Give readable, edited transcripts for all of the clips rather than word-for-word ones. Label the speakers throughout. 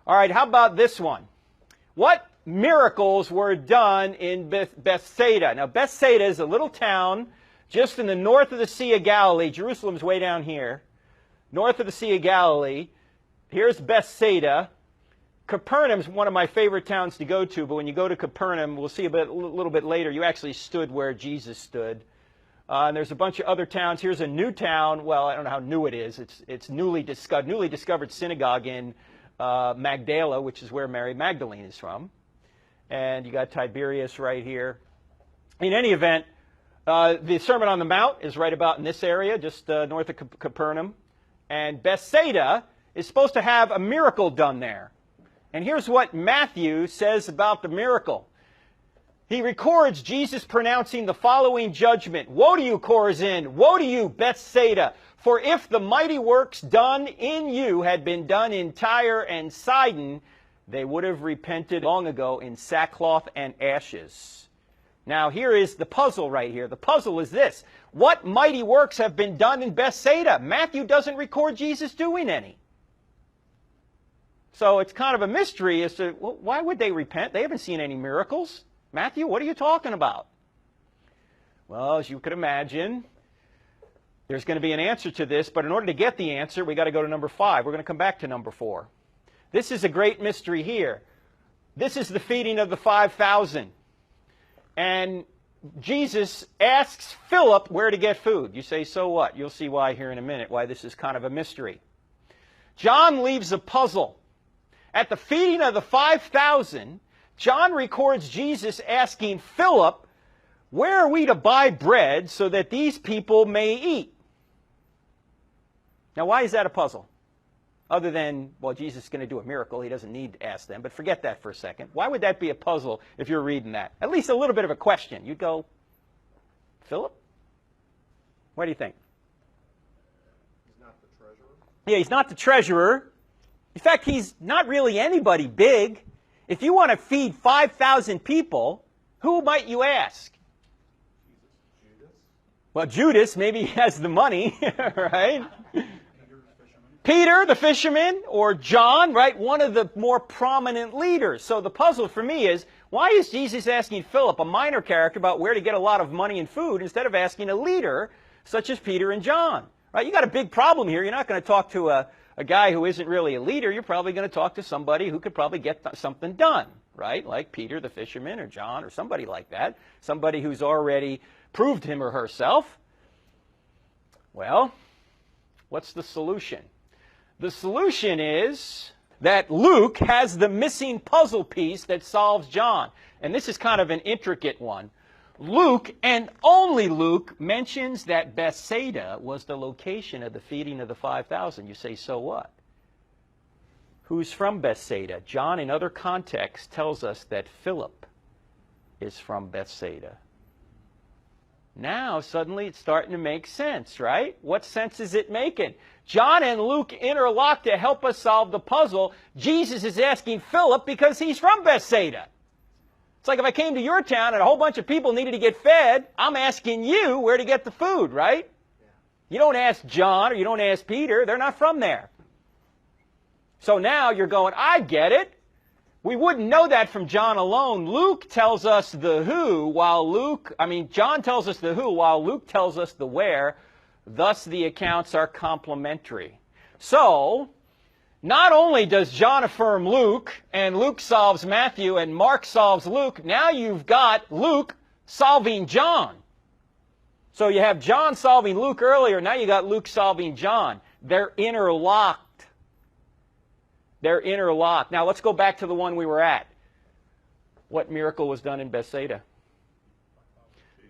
Speaker 1: All right, how about this one? What miracles were done in Betsaida? Now, Betsaida is a little town just in the north of the Sea of Galilee. Jerusalem's way down here. North of the Sea of Galilee. Here's Betsaida. Capernaum is one of my favorite towns to go to, but when you go to Capernaum, we'll see a little bit later, you actually stood where Jesus stood. And there's a bunch of other towns. Here's a new town. Well, I don't know how new it is. It's newly discovered synagogue in Magdala, which is where Mary Magdalene is from. And you got Tiberias right here. In any event, the Sermon on the Mount is right about in this area, just north of Capernaum. And Betsaida is supposed to have a miracle done there. And here's what Matthew says about the miracle. He records Jesus pronouncing the following judgment. Woe to you, Chorazin! Woe to you, Betsaida! For if the mighty works done in you had been done in Tyre and Sidon, they would have repented long ago in sackcloth and ashes. Now here is the puzzle right here. The puzzle is this. What mighty works have been done in Betsaida? Matthew doesn't record Jesus doing any. So it's kind of a mystery as to, well, why would they repent? They haven't seen any miracles. Matthew, what are you talking about? Well, as you could imagine, there's going to be an answer to this, but in order to get the answer, we've got to go to number 5. We're going to come back to number 4. This is a great mystery here. This is the feeding of the 5,000. And Jesus asks Philip where to get food. You say, so what? You'll see why here in a minute, why this is kind of a mystery. John leaves a puzzle. At the feeding of the 5,000, John records Jesus asking Philip, where are we to buy bread so that these people may eat? Now, why is that a puzzle? Other than, well, Jesus is going to do a miracle. He doesn't need to ask them. But forget that for a second. Why would that be a puzzle if you're reading that? At least a little bit of a question. You'd go, Philip? What do you think?
Speaker 2: He's not the treasurer.
Speaker 1: Yeah, he's not the treasurer. In fact, he's not really anybody big. If you want to feed 5,000 people, who might you ask?
Speaker 2: Judas.
Speaker 1: Well, Judas, maybe he has the money, right? Peter, the fisherman, or John, right? One of the more prominent leaders. So the puzzle for me is, why is Jesus asking Philip, a minor character, about where to get a lot of money and food, instead of asking a leader such as Peter and John? Right? You got a big problem here. You're not going to talk to a guy who isn't really a leader. You're probably going to talk to somebody who could probably get something done, right? Like Peter, the fisherman, or John, or somebody like that. Somebody who's already proved him or herself. Well, what's the solution? The solution is that Luke has the missing puzzle piece that solves John. And this is kind of an intricate one. Luke, and only Luke, mentions that Betsaida was the location of the feeding of the 5,000. You say, so what? Who's from Betsaida? John, in other contexts, tells us that Philip is from Betsaida. Now, suddenly, it's starting to make sense, right? What sense is it making? John and Luke interlock to help us solve the puzzle. Jesus is asking Philip because he's from Betsaida. It's like if I came to your town and a whole bunch of people needed to get fed, I'm asking you where to get the food, right?
Speaker 2: Yeah.
Speaker 1: You don't ask John or you don't ask Peter. They're not from there. So now you're going, I get it. We wouldn't know that from John alone. Luke tells us the who, John tells us the who, while Luke tells us the where. Thus, the accounts are complementary. So, not only does John affirm Luke, and Luke solves Matthew, and Mark solves Luke, now you've got Luke solving John. So you have John solving Luke earlier, now you got Luke solving John. They're interlocked. They're interlocked. Now let's go back to the one we were at. What miracle was done in Betsaida?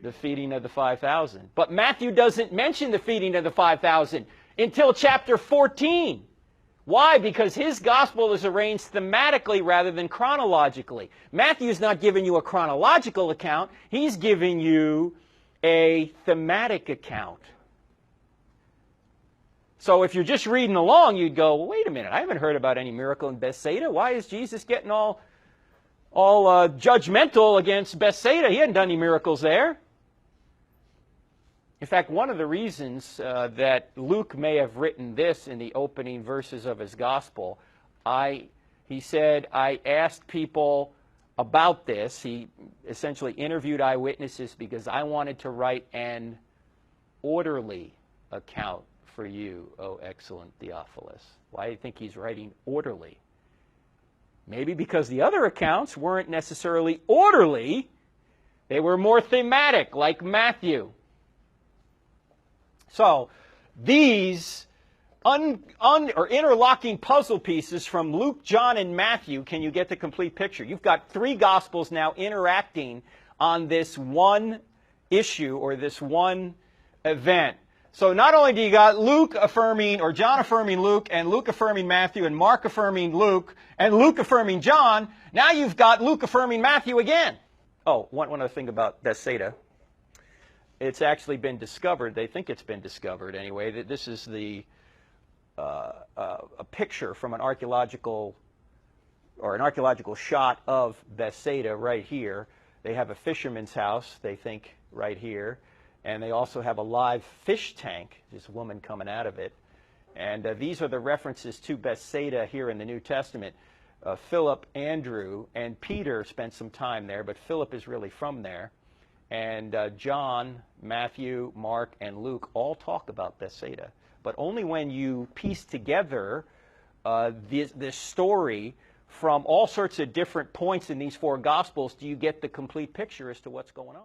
Speaker 1: The feeding of the 5,000. But Matthew doesn't mention the feeding of the 5,000 until chapter 14. Why? Because his gospel is arranged thematically rather than chronologically. Matthew's not giving you a chronological account. He's giving you a thematic account. So if you're just reading along, you'd go, well, wait a minute, I haven't heard about any miracle in Betsaida. Why is Jesus getting all judgmental against Betsaida? He hadn't done any miracles there. In fact, one of the reasons that Luke may have written this in the opening verses of his gospel, I He said, I asked people about this. He essentially interviewed eyewitnesses because I wanted to write an orderly account for you, O excellent Theophilus. Why do you think he's writing orderly? Maybe because the other accounts weren't necessarily orderly. They were more thematic, like Matthew. So these or interlocking puzzle pieces from Luke, John, and Matthew, can you get the complete picture? You've got three Gospels now interacting on this one issue or this one event. So not only do you got Luke affirming, or John affirming Luke, and Luke affirming Matthew, and Mark affirming Luke, and Luke affirming John, now you've got Luke affirming Matthew again. Oh, one other thing about Betsaida. It's actually been discovered, they think it's been discovered anyway, that this is the a picture from an archaeological shot of Betsaida right here. They have a fisherman's house, they think, right here. And they also have a live fish tank, this woman coming out of it. And these are the references to Betsaida here in the New Testament. Philip, Andrew, and Peter spent some time there, but Philip is really from there. And John, Matthew, Mark, and Luke all talk about Betsaida. But only when you piece together this story from all sorts of different points in these four Gospels do you get the complete picture as to what's going on.